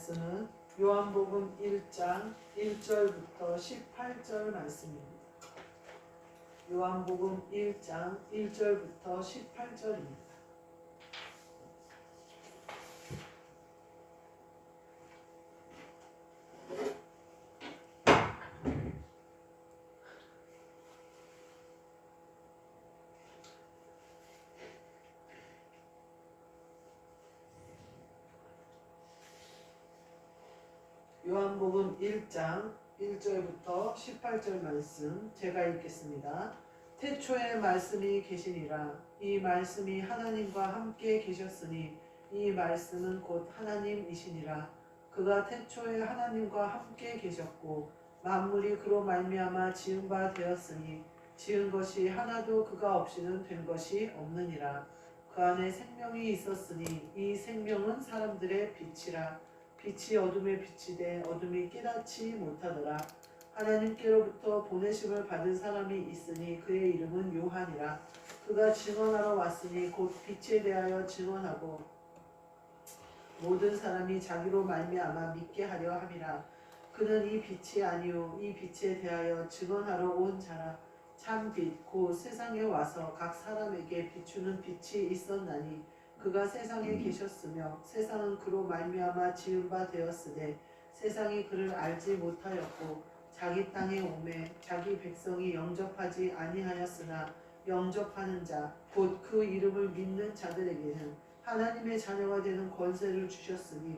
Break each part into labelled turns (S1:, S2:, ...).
S1: 말씀은 요한복음 1장 1절부터 18절 말씀입니다. 요한복음 1장 1절부터 18절입니다. 요한복음 1장 1절부터 18절 말씀 제가 읽겠습니다. 태초에 말씀이 계시니라. 이 말씀이 하나님과 함께 계셨으니 이 말씀은 곧 하나님이시니라. 그가 태초에 하나님과 함께 계셨고 만물이 그로 말미암아 지은 바 되었으니 지은 것이 하나도 그가 없이는 된 것이 없느니라. 그 안에 생명이 있었으니 이 생명은 사람들의 빛이라. 빛이 어둠에 비치되 어둠이 깨닫지 못하더라. 하나님께로부터 보내심을 받은 사람이 있으니 그의 이름은 요한이라. 그가 증언하러 왔으니 곧 빛에 대하여 증언하고 모든 사람이 자기로 말미암아 믿게 하려 함이라. 그는 이 빛이 아니요 이 빛에 대하여 증언하러 온 자라. 참 빛 곧 세상에 와서 각 사람에게 비추는 빛이 있었나니 그가 세상에 계셨으며 세상은 그로 말미암아 지은 바 되었으되 세상이 그를 알지 못하였고 자기 땅에 오매 자기 백성이 영접하지 아니하였으나 영접하는 자 곧 그 이름을 믿는 자들에게는 하나님의 자녀가 되는 권세를 주셨으니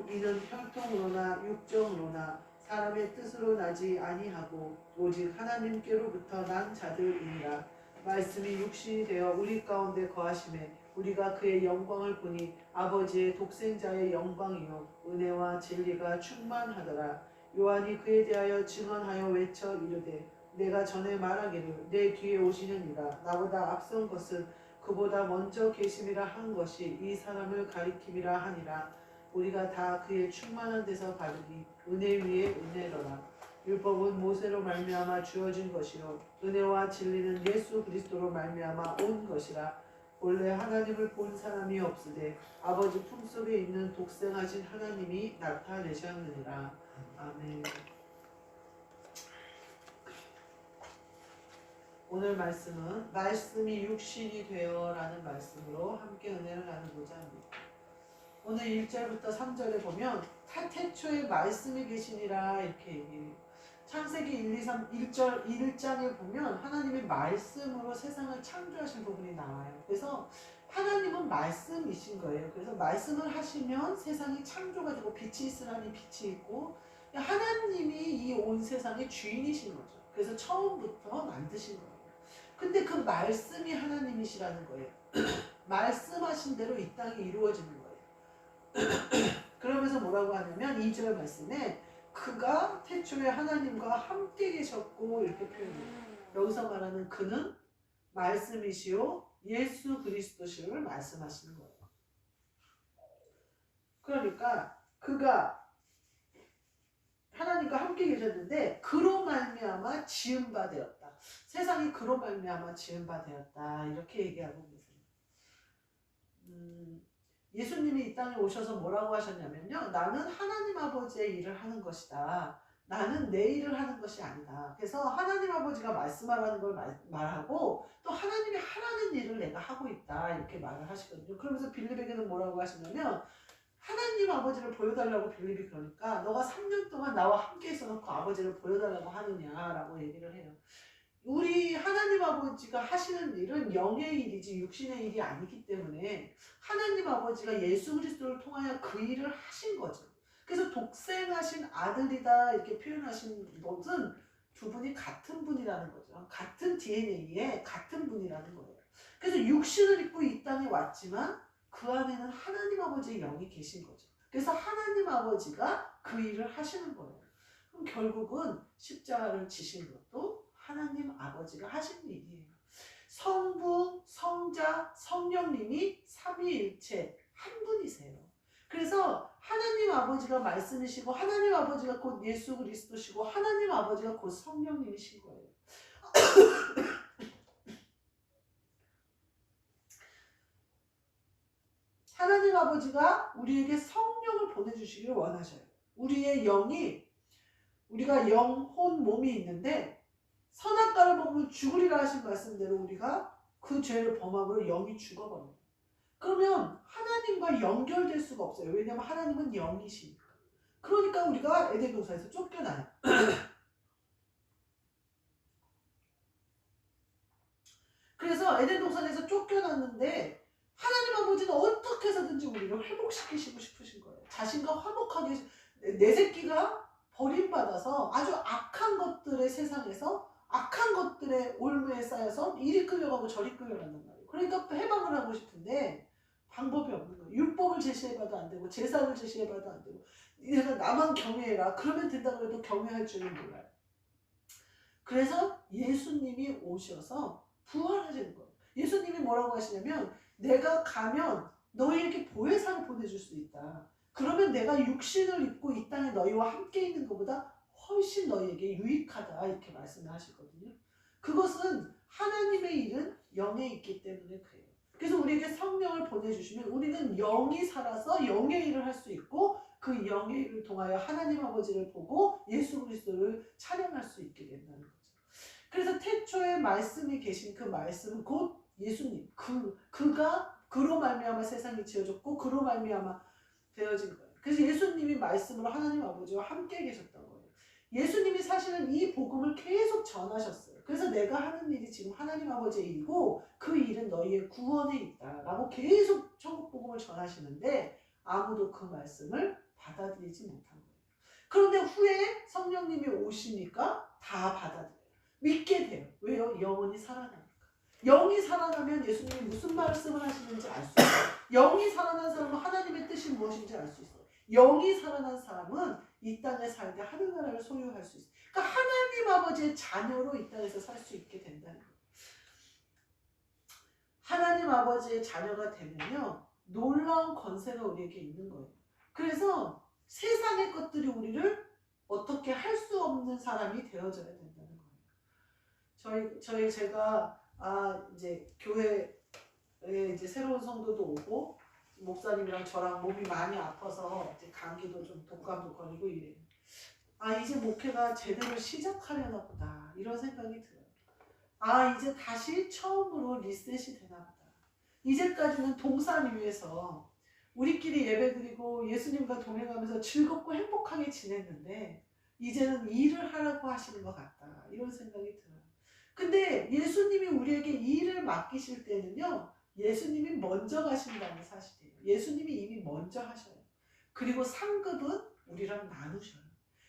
S1: 이는 혈통으로나 육정으로나 사람의 뜻으로 나지 아니하고 오직 하나님께로부터 난 자들이니라. 말씀이 육신이 되어 우리 가운데 거하심에 우리가 그의 영광을 보니 아버지의 독생자의 영광이요 은혜와 진리가 충만하더라. 요한이 그에 대하여 증언하여 외쳐 이르되 내가 전에 말하기를 내 뒤에 오시는 이가 나보다 앞선 것은 그보다 먼저 계심이라 한 것이 이 사람을 가리킴이라 하니라. 우리가 다 그의 충만한 데서 받으니 은혜 위에 은혜로라. 율법은 모세로 말미암아 주어진 것이요 은혜와 진리는 예수 그리스도로 말미암아 온 것이라. 본래 하나님을 본 사람이 없으되 아버지 품속에 있는 독생하신 하나님이 나타내셨느니라. 아멘. 오늘 말씀은 말씀이 육신이 되어 라는 말씀으로 함께 은혜를 나누고자 합니다. 오늘 1절부터 3절에 보면 태초에 말씀이 계시니라 이렇게 얘기해요. 창세기 1, 2, 3, 1장에 보면 하나님의 말씀으로 세상을 창조하신 부분이 나와요. 그래서 하나님은 말씀이신 거예요. 그래서 말씀을 하시면 세상이 창조가 되고 빛이 있으라니 빛이 있고 하나님이 이 온 세상의 주인이신 거죠. 그래서 처음부터 만드신 거예요. 근데 그 말씀이 하나님이시라는 거예요. 말씀하신 대로 이 땅이 이루어지는 거예요. 그러면서 뭐라고 하냐면 2절 말씀에 그가 태초에 하나님과 함께 계셨고 이렇게 표현해요. 여기서 말하는 그는 말씀이시요 예수 그리스도시를 말씀하시는 거예요. 그러니까 그가 하나님과 함께 계셨는데 그로 말미암아 지은 바 되었다. 세상이 그로 말미암아 지은 바 되었다. 이렇게 얘기하고 계세요. 예수님이 이 땅에 오셔서 뭐라고 하셨냐면요. 나는 하나님 아버지의 일을 하는 것이다. 나는 내 일을 하는 것이 아니다. 그래서 하나님 아버지가 말씀하라는 걸 말하고 또 하나님이 하라는 일을 내가 하고 있다. 이렇게 말을 하시거든요. 그러면서 빌립에게는 뭐라고 하시냐면 하나님 아버지를 보여달라고 빌립이 그러니까 너가 3년 동안 나와 함께 있어놓고 아버지를 보여달라고 하느냐라고 얘기를 해요. 우리 하나님 아버지가 하시는 일은 영의 일이지 육신의 일이 아니기 때문에 하나님 아버지가 예수 그리스도를 통하여 그 일을 하신 거죠. 그래서 독생하신 아들이다 이렇게 표현하신 것은 두 분이 같은 분이라는 거죠. 같은 DNA에 같은 분이라는 거예요. 그래서 육신을 입고 이 땅에 왔지만 그 안에는 하나님 아버지의 영이 계신 거죠. 그래서 하나님 아버지가 그 일을 하시는 거예요. 그럼 결국은 십자가를 지신 것도 하나님 아버지가 하신 일이에요. 성부, 성자, 성령님이 삼위일체 한 분이세요. 그래서 하나님 아버지가 말씀이시고 하나님 아버지가 곧 예수 그리스도시고 하나님 아버지가 곧 성령님이신 거예요. 하나님 아버지가 우리에게 성령을 보내주시기를 원하셔요. 우리의 영이, 우리가 영혼 몸이 있는데 선악과를 먹으면 죽으리라 하신 말씀대로 우리가 그 죄를 범함으로 영이 죽어버려요. 그러면 하나님과 연결될 수가 없어요. 왜냐하면 하나님은 영이시니까. 그러니까 우리가 에덴 동산에서 쫓겨나요. 그래서 에덴 동산에서 쫓겨났는데 하나님 아버지는 어떻게 해서든지 우리를 회복시키시고 싶으신 거예요. 자신과 화목하게, 내 새끼가 버림받아서 아주 악한 것들의 세상에서 악한 것들의 올무에 쌓여서 이리 끌려가고 저리 끌려간단 말이에요. 그러니까 해방을 하고 싶은데 방법이 없는 거예요. 율법을 제시해봐도 안 되고 제사를 제시해봐도 안 되고 내가 나만 경외해라 그러면 된다고 해도 경외할 줄은 몰라요. 그래서 예수님이 오셔서 부활하시는 거예요. 예수님이 뭐라고 하시냐면 내가 가면 너희에게 보혜사를 보내줄 수 있다. 그러면 내가 육신을 입고 이 땅에 너희와 함께 있는 것보다 훨씬 너희에게 유익하다 이렇게 말씀을 하시거든요. 그것은 하나님의 일은 영에 있기 때문에 그래요. 그래서 우리에게 성령을 보내주시면 우리는 영이 살아서 영의 일을 할 수 있고 그 영의 일을 통하여 하나님 아버지를 보고 예수 그리스도를 찬양할 수 있게 된다는 거죠. 그래서 태초에 말씀이 계신 그 말씀은 곧 예수님, 그가 그로 말미암아 세상이 지어졌고 그로 말미암아 되어진 거예요. 그래서 예수님이 말씀으로 하나님 아버지와 함께 계셨던 거예요. 예수님이 사실은 이 복음을 계속 전하셨어요. 그래서 내가 하는 일이 지금 하나님 아버지의 일이고 그 일은 너희의 구원에 있다라고 계속 천국 복음을 전하시는데 아무도 그 말씀을 받아들이지 못한 거예요. 그런데 후에 성령님이 오시니까 다 받아들여요. 믿게 돼요. 왜요? 영혼이 살아나니까. 영이 살아나면 예수님이 무슨 말씀을 하시는지 알 수 있어요. 영이 살아난 사람은 하나님의 뜻이 무엇인지 알 수 있어요. 영이 살아난 사람은 이 땅에 살때 하늘나라를 소유할 수 있어요. 그러니까 하나님 아버지의 자녀로 이 땅에서 살 수 있게 된다는 거예요. 하나님 아버지의 자녀가 되면요 놀라운 권세가 우리에게 있는 거예요. 그래서 세상의 것들이 우리를 어떻게 할 수 없는 사람이 되어져야 된다는 거예요. 제가 이제 교회에 이제 새로운 성도도 오고 목사님이랑 저랑 몸이 많이 아파서 이제 감기도 좀 독감도 걸리고 이래요. 이제 목회가 제대로 시작하려나 보다 이런 생각이 들어요. 이제 다시 처음으로 리셋이 되나 보다. 이제까지는 동산 위에서 우리끼리 예배드리고 예수님과 동행하면서 즐겁고 행복하게 지냈는데 이제는 일을 하라고 하시는 것 같다 이런 생각이 들어요. 근데 예수님이 우리에게 일을 맡기실 때는요 예수님이 먼저 가신다는 사실이에요. 예수님이 이미 먼저 하셔요. 그리고 상급은 우리랑 나누셔요.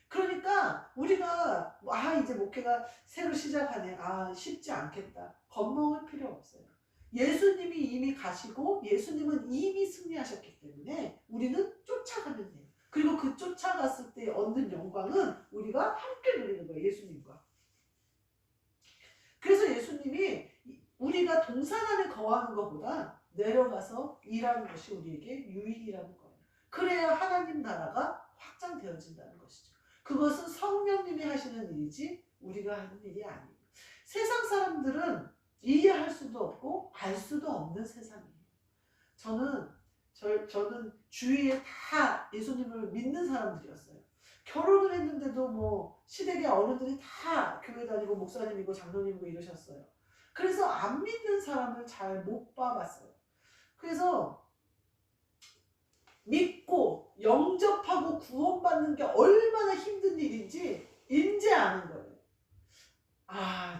S1: 그러니까 우리가 이제 목회가 새로 시작하네 쉽지 않겠다 겁먹을 필요 없어요. 예수님이 이미 가시고 예수님은 이미 승리하셨기 때문에 우리는 쫓아가면 돼요. 그리고 그 쫓아갔을 때 얻는 영광은 우리가 함께 누리는 거예요. 예수님과. 그래서 예수님이 우리가 동산 안에 거하는 것보다 내려가서 일하는 것이 우리에게 유익이라는 거예요. 그래야 하나님 나라가 확장되어진다는 것이죠. 그것은 성령님이 하시는 일이지 우리가 하는 일이 아니에요. 세상 사람들은 이해할 수도 없고 알 수도 없는 세상이에요. 저는 주위에 다 예수님을 믿는 사람들이었어요. 결혼을 했는데도 뭐 시댁의 어른들이 다 교회 다니고 목사님이고 장로님이고 이러셨어요. 그래서 안 믿는 사람을 잘 못 봐봤어요. 그래서 믿고 영접하고 구원받는 게 얼마나 힘든 일인지 이제 아는 거예요.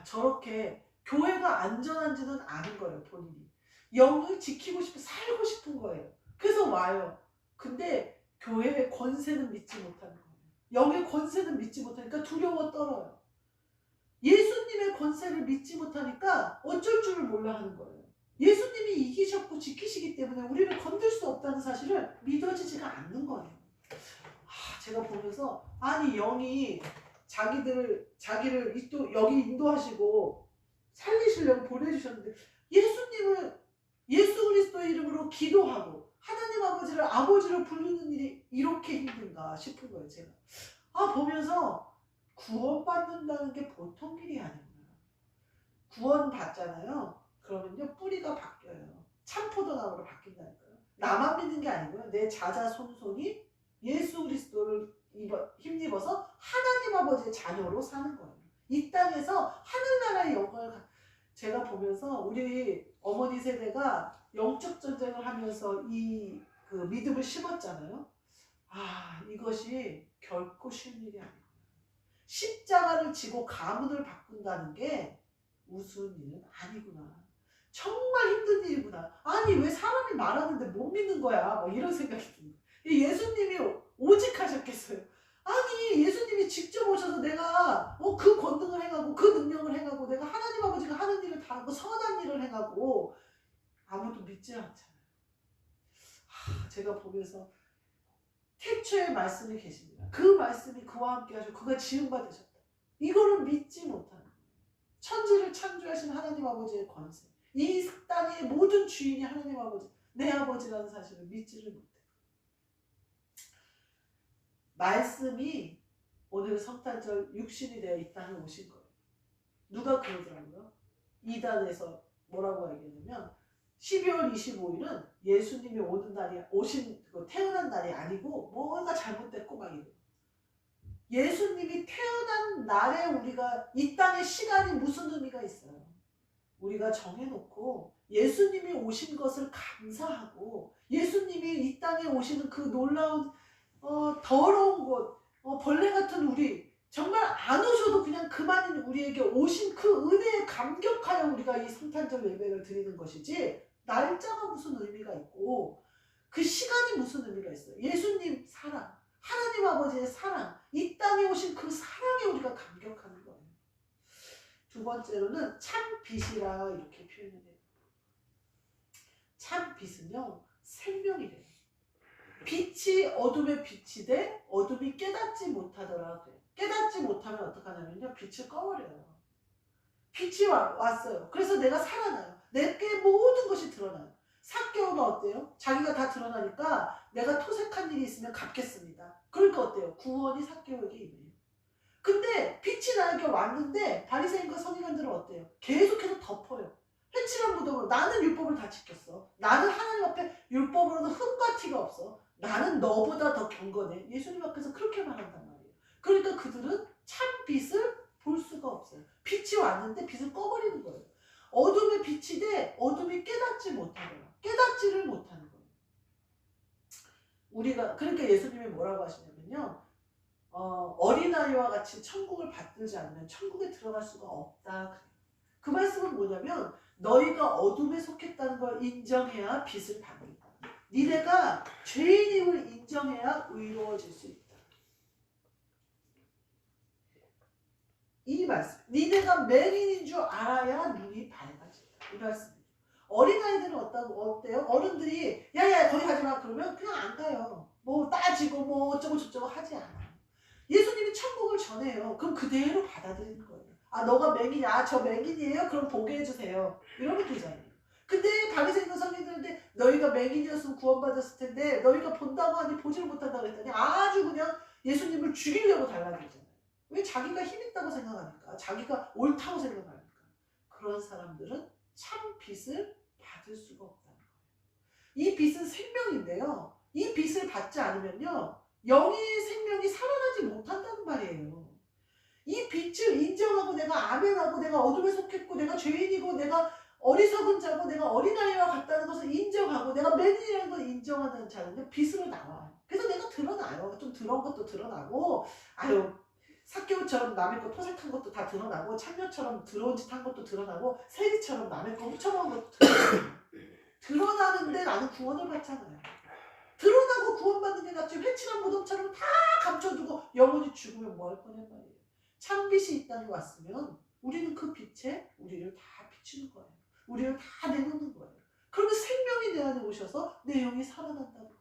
S1: 저렇게 교회가 안전한지는 아는 거예요. 본인이. 영을 지키고 싶고 살고 싶은 거예요. 그래서 와요. 근데 교회의 권세는 믿지 못하는 거예요. 영의 권세는 믿지 못하니까 두려워 떨어요. 예수님의 권세를 믿지 못하니까 어쩔 줄을 몰라 하는 거예요. 예수님이 이기셨고 지키시기 때문에 우리를 건들 수 없다는 사실을 믿어지지가 않는 거예요. 제가 보면서 영이 자기를 또 여기 인도하시고 살리시려고 보내주셨는데 예수님을 예수 그리스도의 이름으로 기도하고 하나님 아버지를 아버지로 부르는 일이 이렇게 힘든가 싶은 거예요. 제가 보면서 구원받는다는 게 보통 일이 아니구나. 구원 받잖아요. 그러면요 뿌리가 바뀌어요. 참포도나무로 바뀐다니까요. 나만 믿는 게 아니고요. 내 자자손손이 예수 그리스도를 힘입어서 하나님 아버지의 자녀로 사는 거예요. 이 땅에서 하늘나라의 영광을 제가 보면서 우리 어머니 세대가 영적 전쟁을 하면서 이 그 믿음을 심었잖아요. 아, 이것이 결코 쉬운 일이 아니에요. 십자가를 지고 가문을 바꾼다는 게 우스운 일은 아니구나. 정말 힘든 일이구나. 아니 왜 사람이 말하는데 못 믿는 거야? 막 이런 생각이 듭니다. 예수님이 오직 하셨겠어요. 아니 예수님이 직접 오셔서 내가 그 권능을 행하고 그 능력을 행하고 내가 하나님 아버지가 하는 일을 다 하고 선한 일을 행하고 아무도 믿지 않잖아요. 제가 보면서 태초에 말씀이 계십니다. 그 말씀이 그와 함께 하시고 그가 지음 바 되셨다. 이거를 믿지 못하는 천지를 창조하신 하나님 아버지의 권세, 이 땅의 모든 주인이 하나님 아버지, 내 아버지라는 사실을 믿지를 못해. 말씀이 오늘 성탄절 육신이 되어 이 땅에 오신 거예요. 누가 그러더라고요. 이단에서 뭐라고 얘기했냐면 12월 25일은 예수님이 오는 날이 태어난 날이 아니고 뭔가 잘못됐고 막 이래요. 예수님이 태어난 날에 우리가 이 땅의 시간이 무슨 의미가 있어요. 우리가 정해놓고 예수님이 오신 것을 감사하고 예수님이 이 땅에 오시는 그 놀라운 더러운 곳, 벌레 같은 우리, 정말 안 오셔도 그냥 그만인 우리에게 오신 그 은혜에 감격하여 우리가 이 성탄절 예배를 드리는 것이지, 날짜가 무슨 의미가 있고 그 시간이 무슨 의미가 있어요. 예수님 사랑, 하나님 아버지의 사랑, 이 땅에 오신 그 사랑에 우리가 감격하는 거예요. 두 번째로는 참 빛이라 이렇게 표현을 해요. 참 빛은요, 생명이래요. 빛이 어둠에 빛이 돼 어둠이 깨닫지 못하더라 그래요. 깨닫지 못하면 어떡하냐면요, 빛을 꺼버려요. 빛이 왔어요. 그래서 내가 살아나요. 내게 모든 것이 드러나요. 삭개오가 어때요? 자기가 다 드러나니까 내가 토색한 일이 있으면 갚겠습니다. 그러니까 어때요? 구원이 삭개오에게 있네요. 근데 빛이 나에게 왔는데 바리새인과 서기관들은 어때요? 계속해서 덮어요. 회칠한 무덤으로 나는 율법을 다 지켰어. 나는 하나님 앞에 율법으로는 흠과 티가 없어. 나는 너보다 더 경건해. 예수님 앞에서 그렇게 말한단 말이에요. 그러니까 그들은 참 빛을 볼 수가 없어요. 빛이 왔는데 빛을 꺼버리는 거예요. 어둠에 빛이 돼 어둠이 깨닫지 못하더라. 깨닫지를 못하는 거예요. 우리가 그러니까 예수님이 뭐라고 하시냐면요, 어린아이와 같이 천국을 받들지 않으면 천국에 들어갈 수가 없다. 그 말씀은 뭐냐면 너희가 어둠에 속했다는 걸 인정해야 빛을 받는다. 니네가 죄인임을 인정해야 의로워질 수 있다. 이 말씀. 니네가 맹인인 줄 알아야 눈이 밝아진다. 이 말씀이에요. 어린아이들은 어때요? 어른들이 야야 거기 가지 마 그러면 그냥 안 가요. 뭐 따지고 뭐 어쩌고 저쩌고 하지 않아요. 예수님이 천국을 전해요. 그럼 그대로 받아들이는 거예요. 아 너가 맹인이야. 아, 저 맹인이에요? 그럼 보게 해주세요. 이러면 되잖아요. 근데 바리새인과 서기관들한테 너희가 맹인이었으면 구원받았을 텐데 너희가 본다고 하니 보지를 못한다고 했더니 아주 그냥 예수님을 죽이려고 달라들잖아요. 왜? 자기가 힘있다고 생각하니까, 자기가 옳다고 생각하니까. 그런 사람들은 참 빛을 받을 수가 없다는 거예요. 이 빛은 생명인데요, 이 빛을 받지 않으면요 영의 생명이 살아나지 못한다는 말이에요. 이 빛을 인정하고 내가 아멘하고 내가 어둠에 속했고 내가 죄인이고 내가 어리석은 자고 내가 어린아이와 같다는 것을 인정하고 내가 맹인이라는 걸 인정하는 자는요 빛으로 나와요. 그래서 내가 드러나요. 좀 더러운 것도 드러나고, 아유 삭개오처럼 남의 거 토색한 것도 다 드러나고, 참녀처럼 더러운 짓 한 것도 드러나고, 세리처럼 남의 거 훔쳐먹은 것도 드러나요. 드러나는데 나는 구원을 받잖아요. 드러나고 구원받는 게 낫지 회칠한 무덤처럼 다 감춰두고 영원히 죽으면 뭐 할 거냔 말이에요. 참빛이 이 땅에 왔으면 우리는 그 빛에 우리를 다 비추는 거예요. 우리를 다 내놓는 거예요. 그러면 생명이 내 안에 오셔서 내 영이 살아난다는 거예요.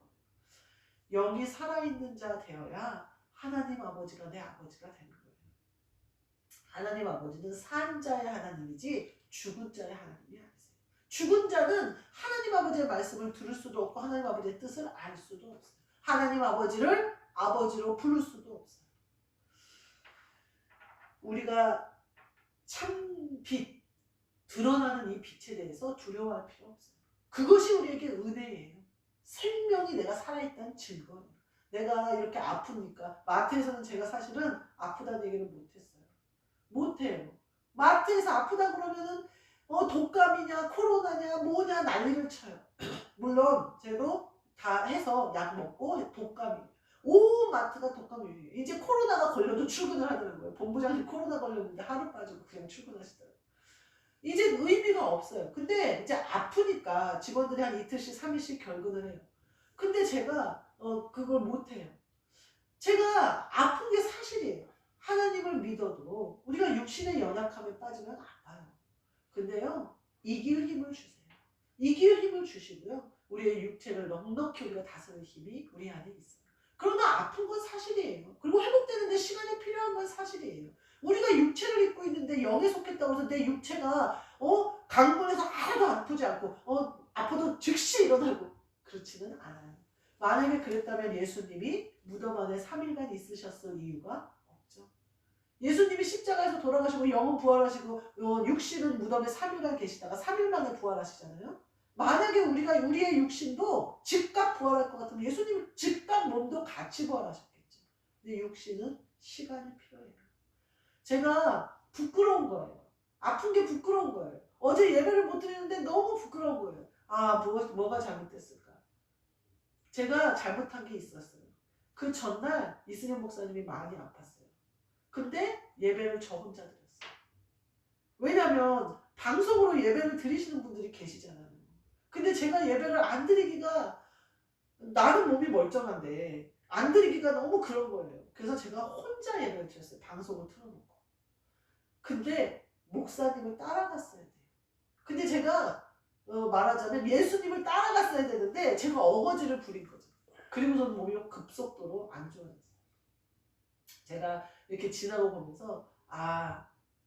S1: 영이 살아있는 자 되어야 하나님 아버지가 내 아버지가 되는 거예요. 하나님 아버지는 산 자의 하나님이지 죽은 자의 하나님이 아니세요. 죽은 자는 하나님 아버지의 말씀을 들을 수도 없고 하나님 아버지의 뜻을 알 수도 없어요. 하나님 아버지를 아버지로 부를 수도 없어요. 우리가 참 빛, 드러나는 이 빛에 대해서 두려워할 필요 없어요. 그것이 우리에게 은혜예요. 생명이 내가 살아있다는 증거예요. 내가 이렇게 아프니까 마트에서는 제가 사실은 아프다는 얘기를 못했어요. 못해요. 마트에서 아프다 그러면은 독감이냐 코로나냐 뭐냐 난리를 쳐요. 물론 저도 다 해서 약 먹고 독감이 온 마트가 독감 유행이에요. 이제 코로나가 걸려도 출근을 하더라고요. 본부장님 코로나 걸렸는데 하루 빠지고 그냥 출근하시더라고요. 이제 의미가 없어요. 근데 이제 아프니까 직원들이 한 이틀씩 3일씩 결근을 해요. 근데 제가 그걸 못해요. 제가 아픈 게 사실이에요. 하나님을 믿어도 우리가 육신의 연약함에 빠지면 아파요. 근데요, 이길 힘을 주세요. 이길 힘을 주시고요. 우리의 육체를 넉넉히 우리가 다스릴 힘이 우리 안에 있어요. 그러나 아픈 건 사실이에요. 그리고 회복되는데 시간이 필요한 건 사실이에요. 우리가 육체를 입고 있는데 영에 속했다고 해서 내 육체가 강건해서 하나도 아프지 않고 아파도 즉시 일어나고 그렇지는 않아요. 만약에 그랬다면 예수님이 무덤 안에 3일간 있으셨을 이유가 없죠. 예수님이 십자가에서 돌아가시고 영은 부활하시고 육신은 무덤에 3일간 계시다가 3일 만에 부활하시잖아요. 만약에 우리의 육신도 즉각 부활할 것 같으면 예수님은 즉각 몸도 같이 부활하셨겠죠. 근데 육신은 시간이 필요해요. 제가 부끄러운 거예요. 아픈 게 부끄러운 거예요. 어제 예배를 못 드리는데 너무 부끄러운 거예요. 뭐가 잘못됐을까? 제가 잘못한 게 있었어요. 그 전날 이승현 목사님이 많이 아팠어요. 근데 예배를 저 혼자 드렸어요. 왜냐면 방송으로 예배를 드리시는 분들이 계시잖아요. 근데 제가 예배를 안 드리기가 나는 몸이 멀쩡한데 안 드리기가 너무 그런 거예요. 그래서 제가 혼자 예배를 드렸어요. 방송을 틀어놓고. 근데 목사님을 따라갔어야 돼요. 근데 제가 말하자면 예수님을 따라갔어야 되는데 제가 어거지를 부린 거죠. 그리고서는 몸이 급속도로 안 좋아졌어요. 제가 이렇게 지나고 보면서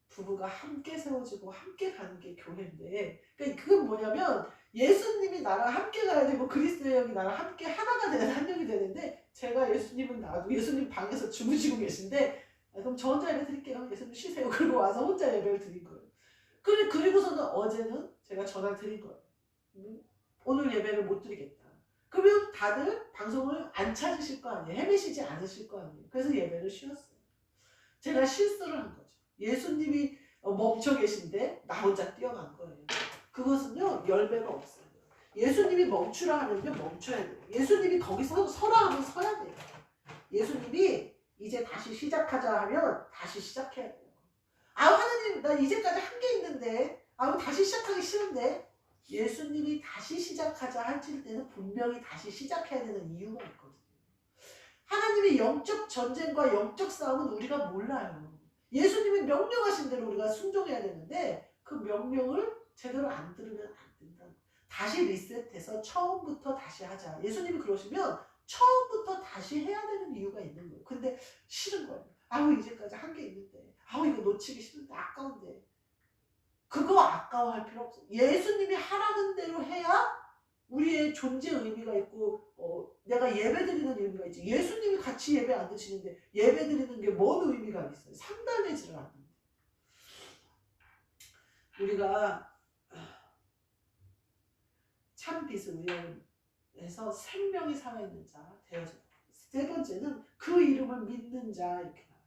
S1: 부부가 함께 세워지고 함께 가는 게 교회인데 그러니까 그건 뭐냐면 예수님이 나랑 함께 가야 되고 그리스도의 영이 나랑 함께 하나가 되는 한 영이 되는데 제가 예수님은 나도 예수님 방에서 주무시고 계신데 그럼 저 혼자 예배 드릴게요. 예수님 쉬세요. 그리고 와서 혼자 예배를 드린 거예요. 그리고서는 어제는 제가 전화 드린 거예요. 오늘 예배를 못 드리겠다. 그러면 다들 방송을 안 찾으실 거 아니에요. 헤매시지 않으실 거 아니에요. 그래서 예배를 쉬었어요. 제가 실수를 한 거죠. 예수님이 멈춰 계신데 나 혼자 뛰어간 거예요. 그것은요 열매가 없어요. 예수님이 멈추라 하면요 멈춰야 돼요. 예수님이 거기서 서라 하면 서야 돼요. 예수님이 이제 다시 시작하자 하면 다시 시작해야 돼요. 하나님 나 이제까지 한 게 있는데 다시 시작하기 싫은데 예수님이 다시 시작하자 하실 때는 분명히 다시 시작해야 되는 이유가 있거든요. 하나님의 영적 전쟁과 영적 싸움은 우리가 몰라요. 예수님이 명령하신 대로 우리가 순종해야 되는데 그 명령을 제대로 안 들으면 안 된다. 다시 리셋해서 처음부터 다시 하자. 예수님이 그러시면 처음부터 다시 해야 되는 이유가 있는 거예요. 근데 싫은 거예요. 이제까지 한 게 있는데 이거 놓치기 싫은데 아까운데 그거 아까워할 필요 없어요. 예수님이 하라는 대로 해야 우리의 존재 의미가 있고 내가 예배 드리는 의미가 있지. 예수님이 같이 예배 안 드시는데 예배 드리는 게 뭔 의미가 있어요. 상담해지를 않는데. 우리가 참 빛을 위해서 생명이 살아있는 자 되어져. 세 번째는 그 이름을 믿는 자 이렇게 나와요.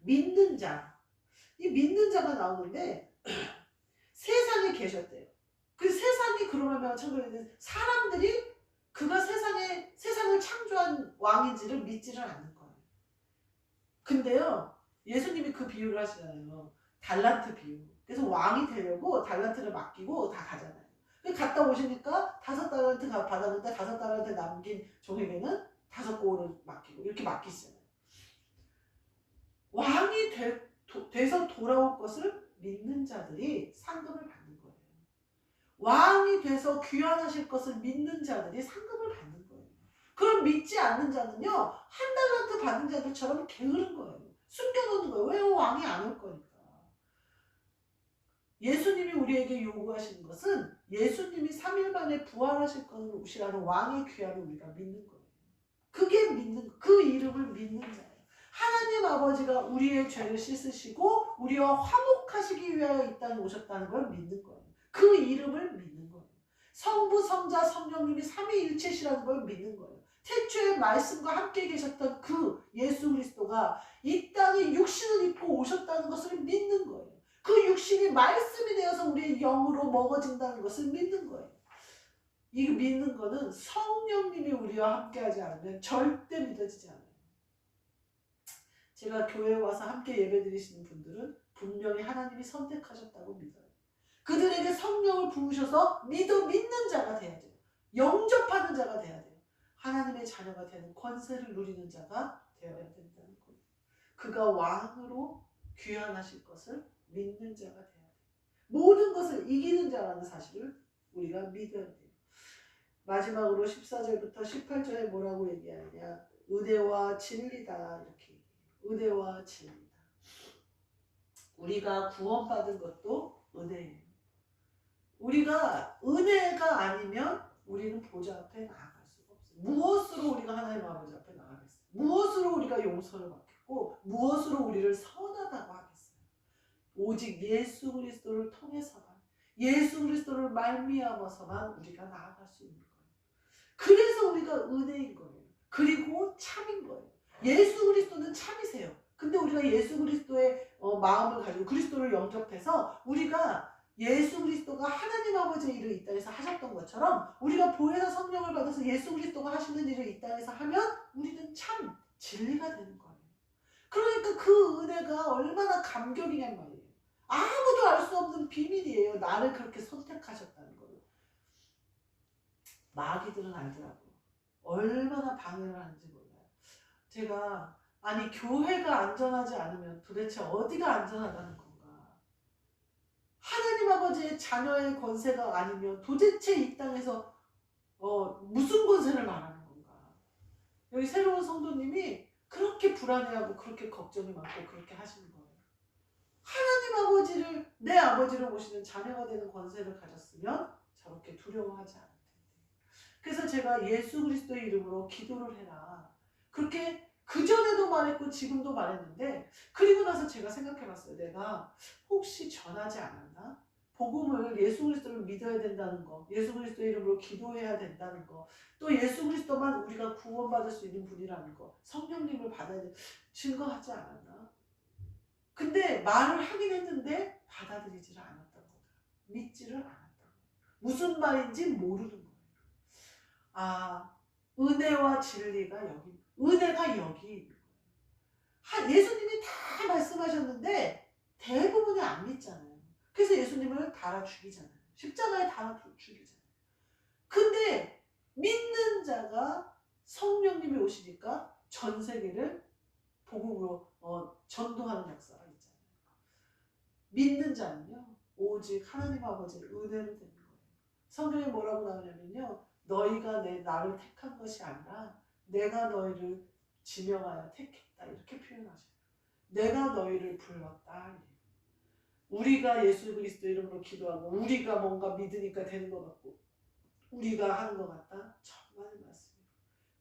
S1: 믿는 자. 이 믿는 자가 나오는데 세상에 계셨대요. 그 세상이 그러면 참고로 사람들이 그가 세상을 창조한 왕인지를 믿지를 않는 거예요. 근데요 예수님이 그 비유를 하시잖아요. 달란트 비유. 그래서 왕이 되려고 달란트를 맡기고 다 가잖아요. 갔다 오시니까 5달란트 받았는데 5달란트 남긴 종에게는 5고를 맡기고 이렇게 맡기시잖아요. 왕이 돼서 돌아올 것을 믿는 자들이 상급을 받는 거예요. 왕이 돼서 귀환하실 것을 믿는 자들이 상급을 받는 거예요. 그럼 믿지 않는 자는요 1달란트 받은 자들처럼 게으른 거예요. 숨겨놓는 거예요. 왜 왕이 안 올 거니까. 예수님이 우리에게 요구하시는 것은 예수님이 3일 만에 부활하실 것이라는 왕의 귀환을 우리가 믿는 거예요. 그게 그 이름을 믿는 자예요. 하나님 아버지가 우리의 죄를 씻으시고 우리와 화목하시기 위하여 이 땅에 오셨다는 걸 믿는 거예요. 그 이름을 믿는 거예요. 성부, 성자, 성령님이 삼위일체시라는 걸 믿는 거예요. 태초에 말씀과 함께 계셨던 그 예수 그리스도가 이 땅에 육신을 입고 오셨다는 것을 믿는 거예요. 그 육신이 말씀이 되어서 우리의 영으로 먹어진다는 것을 믿는 거예요. 이거 믿는 거는 성령님이 우리와 함께 하지 않으면 절대 믿어지지 않아요. 제가 교회에 와서 함께 예배드리시는 분들은 분명히 하나님이 선택하셨다고 믿어요. 그들에게 성령을 부으셔서 믿는 자가 돼야 돼요. 영접하는 자가 돼야 돼요. 하나님의 자녀가 되는 권세를 누리는 자가 되어야 된다는 거예요. 그가 왕으로 귀환하실 것을 믿는 자가 돼야 돼요. 모든 것을 이기는 자라는 사실을 우리가 믿어야 돼요. 마지막으로 14절부터 18절에 뭐라고 얘기하느냐. 은혜와 진리다 이렇게 얘기해요. 은혜와 진리다. 우리가 구원받은 것도 은혜예요. 우리가 은혜가 아니면 우리는 보좌 앞에 나아갈 수가 없어요. 무엇으로 우리가 하나님 아버지 앞에 나아가겠어요? 무엇으로 우리가 용서를 받겠고 무엇으로 우리를 선하다고 하겠어요? 오직 예수 그리스도를 통해서만, 예수 그리스도를 말미암아서만 우리가 나아갈 수 있는 거예요. 그래서 우리가 은혜인 거예요. 그리고 참인 거예요. 예수 그리스도는 참이세요. 근데 우리가 예수 그리스도의 마음을 가지고 그리스도를 영접해서 우리가 예수 그리스도가 하나님 아버지의 일을 이 땅에서 하셨던 것처럼 우리가 보혜사 성령을 받아서 예수 그리스도가 하시는 일을 이 땅에서 하면 우리는 참 진리가 되는 거예요. 그러니까 그 은혜가 얼마나 감격이냔 말이에요. 아무도 알 수 없는 비밀이에요. 나를 그렇게 선택하셨다는 거를. 마귀들은 알더라고요. 얼마나 방해를 하는지 몰라요. 제가 아니 교회가 안전하지 않으면 도대체 어디가 안전하다는 건가. 하나님 아버지의 자녀의 권세가 아니면 도대체 이 땅에서 무슨 권세를 말하는 건가. 여기 새로운 성도님이 그렇게 불안해하고 그렇게 걱정이 많고 그렇게 하시는 거예요. 하나님 아버지를 내 아버지로 모시는 자녀가 되는 권세를 가졌으면 저렇게 두려워하지 않을 텐데. 그래서 제가 예수 그리스도의 이름으로 기도를 해라. 그렇게 그전에도 말했고 지금도 말했는데 그리고 나서 제가 생각해봤어요. 내가 혹시 전하지 않았나? 복음을 예수 그리스도를 믿어야 된다는 거, 예수 그리스도의 이름으로 기도해야 된다는 거, 또 예수 그리스도만 우리가 구원받을 수 있는 분이라는 거, 성령님을 받아야 돼. 증거하지 않았나? 근데 말을 하긴 했는데 받아들이지를 않았던 거다. 믿지를 않았던 거예요. 무슨 말인지 모르는 거예요. 아, 은혜와 진리가 여기, 은혜가 여기 있는 거예요. 예수님이 다 말씀하셨는데 대부분이 안 믿잖아요. 그래서 예수님을 달아 죽이잖아요. 십자가에 달아 죽이잖아요. 근데 믿는 자가 성령님이 오시니까 전 세계를 복음으로 전도하는 역사가 있잖아요. 믿는 자는요 오직 하나님 아버지의 은혜로 되는 거예요. 성경에 뭐라고 나오냐면요, 너희가 나를 택한 것이 아니라 내가 너희를 지명하여 택했다 이렇게 표현하셔요. 내가 너희를 불렀다. 우리가 예수 그리스도 이름으로 기도하고 우리가 뭔가 믿으니까 되는 것 같고 우리가 하는 것 같다? 정말 맞습니다.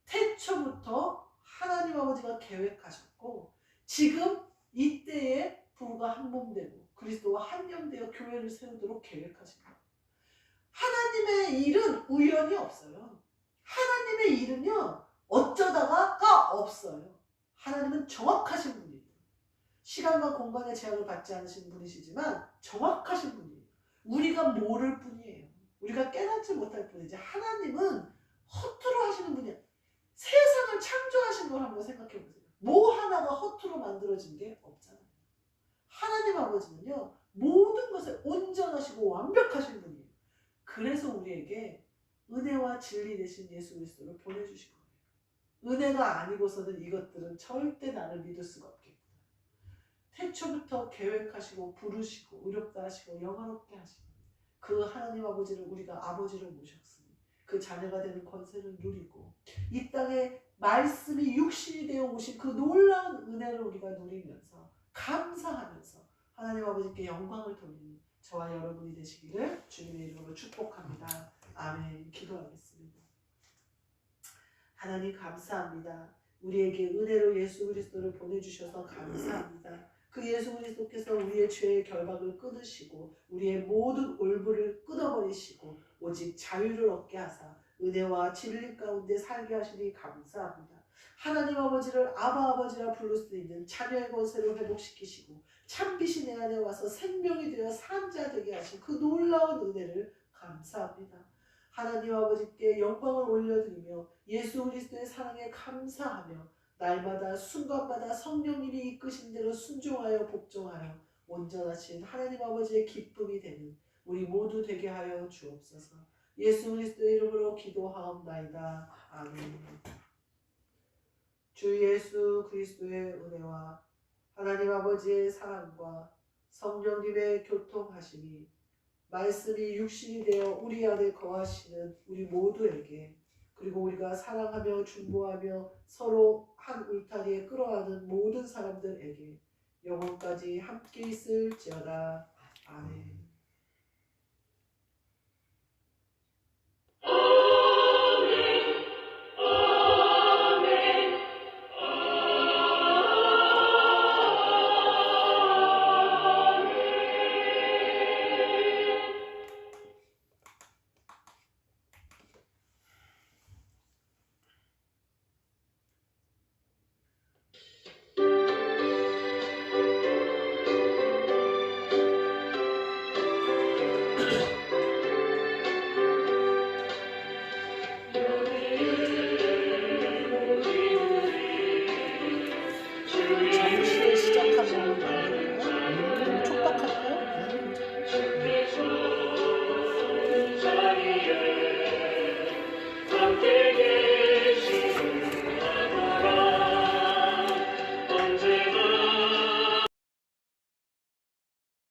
S1: 태초부터 하나님 아버지가 계획하셨고 지금 이때에 부부가 한 몸 되고 그리스도와 한영되어 교회를 세우도록 계획하신 거예요. 하나님의 일은 우연이 없어요. 하나님의 일은요 어쩌다가가 없어요. 하나님은 정확하신 분이에요. 시간과 공간의 제약을 받지 않으신 분이시지만 정확하신 분이에요. 우리가 모를 뿐이에요. 우리가 깨닫지 못할 뿐이지 하나님은 허투루 하시는 분이에요. 세상을 창조하신 걸 한번 생각해 보세요. 뭐 하나가 허투루 만들어진 게 없잖아요. 하나님 아버지는요 모든 것을 온전하시고 완벽하신 분이에요. 그래서 우리에게 은혜와 진리 되신 예수 그리스도를 보내주신 거예요. 은혜가 아니고서는 이것들은 절대 나를 믿을 수가 없겠구나. 태초부터 계획하시고 부르시고 의롭다 하시고 영화롭게 하시고 그 하나님 아버지를 우리가 아버지로 모셨으니 그 자녀가 되는 권세를 누리고 이 땅에 말씀이 육신이 되어 오신 그 놀라운 은혜를 우리가 누리면서 감사하면서 하나님 아버지께 영광을 돌리는 저와 여러분이 되시기를 주님의 이름으로 축복합니다. 아멘. 기도하겠습니다. 하나님 감사합니다. 우리에게 은혜로 예수 그리스도를 보내주셔서 감사합니다. 그 예수 그리스도께서 우리의 죄의 결박을 끊으시고 우리의 모든 올무를 끊어버리시고 오직 자유를 얻게 하사 은혜와 진리 가운데 살게 하시니 감사합니다. 하나님 아버지를 아바 아버지라 부를 수 있는 자녀의 권세를 회복시키시고 참빛이 내 안에 와서 생명이 되어 산 자 되게 하신 그 놀라운 은혜를 감사합니다. 하나님 아버지께 영광을 올려드리며 예수 그리스도의 사랑에 감사하며 날마다 순간마다 성령님이 이끄신 대로 순종하여 복종하여 온전하신 하나님 아버지의 기쁨이 되는 우리 모두 되게 하여 주옵소서. 예수 그리스도의 이름으로 기도하옵나이다. 아멘. 주 예수 그리스도의 은혜와 하나님 아버지의 사랑과 성령님의 교통하심이 말씀이 육신이 되어 우리 안에 거하시는 우리 모두에게 그리고 우리가 사랑하며 중보하며 서로 한 울타리에 끌어안는 모든 사람들에게 영원까지 함께 있을지어다. 아멘.